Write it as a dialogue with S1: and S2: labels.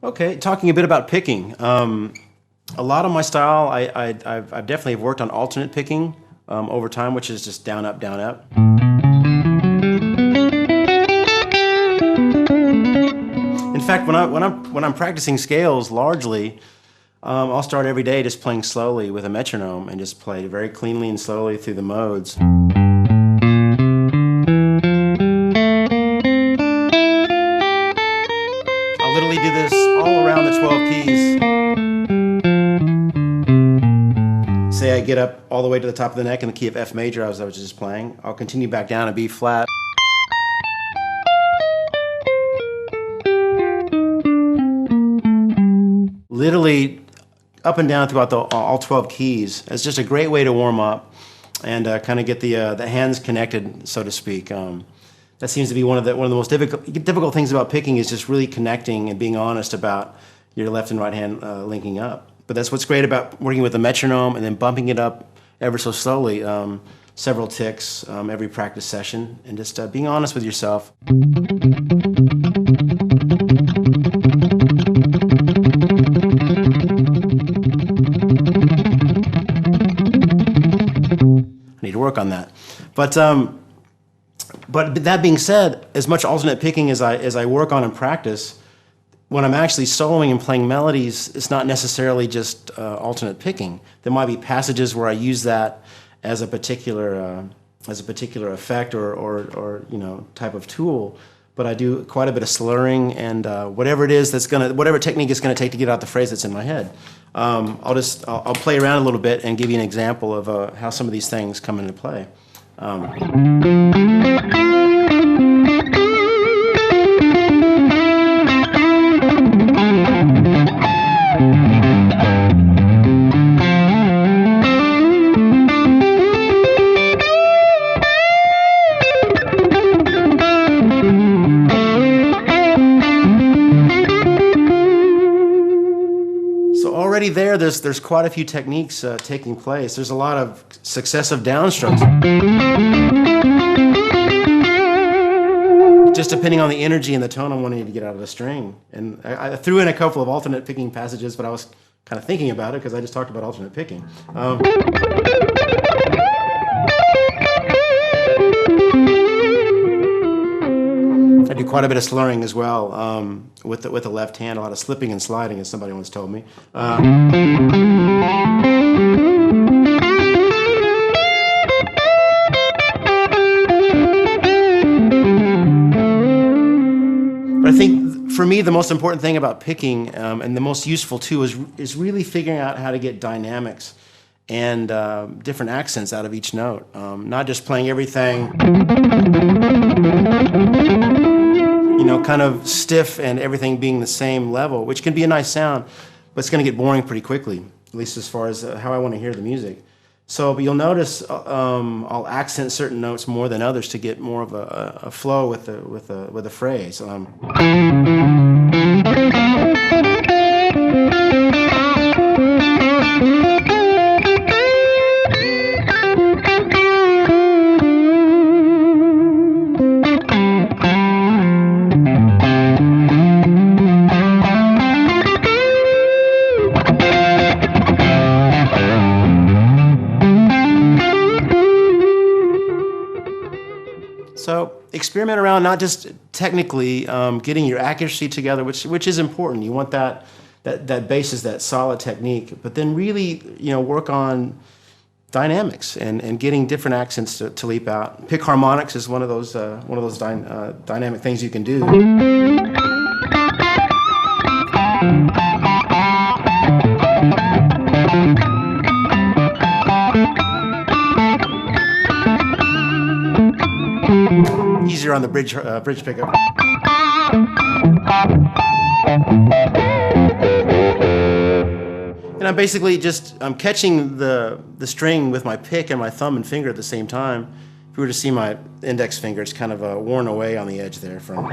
S1: Okay, talking a bit about picking. A lot of my style, I've definitely worked on alternate picking over time, which is just down, up, down, up. In fact, when I'm practicing scales, largely, I'll start every day just playing slowly with a metronome and just play very cleanly and slowly through the modes. I'll literally do this all around the 12 keys. Say I get up all the way to the top of the neck in the key of F major as I was just playing. I'll continue back down and B flat. Literally up and down throughout all 12 keys. It's just a great way to warm up and kind of get the hands connected, so to speak. That seems to be one of the most difficult things about picking, is just really connecting and being honest about your left and right hand linking up. But that's what's great about working with a metronome and then bumping it up ever so slowly, several ticks every practice session, and just being honest with yourself. I need to work on that. But that being said, as much alternate picking as I work on and practice, when I'm actually soloing and playing melodies, it's not necessarily just alternate picking. There might be passages where I use that as a particular effect or type of tool. But I do quite a bit of slurring and whatever technique it's gonna take to get out the phrase that's in my head. I'll play around a little bit and give you an example of how some of these things come into play. Already there's quite a few techniques taking place. There's a lot of successive downstrokes. Just depending on the energy and the tone I'm wanting to get out of the string. And I threw in a couple of alternate picking passages, but I was kind of thinking about it because I just talked about alternate picking. I do quite a bit of slurring as well with the left hand, a lot of slipping and sliding, as somebody once told me. But I think for me, the most important thing about picking and the most useful too is really figuring out how to get dynamics and different accents out of each note. Not just playing everything kind of stiff and everything being the same level, which can be a nice sound, but it's going to get boring pretty quickly, at least as far as how I want to hear the music. So, but you'll notice I'll accent certain notes more than others to get more of a flow with the phrase. So experiment around, not just technically getting your accuracy together, which is important. You want that basis, that solid technique, but then really work on dynamics and getting different accents to leap out. Pick harmonics is one of those dynamic things you can do. Easier on the bridge pickup. And I'm basically I'm catching the string with my pick and my thumb and finger at the same time. If you were to see my index finger, it's kind of worn away on the edge there from.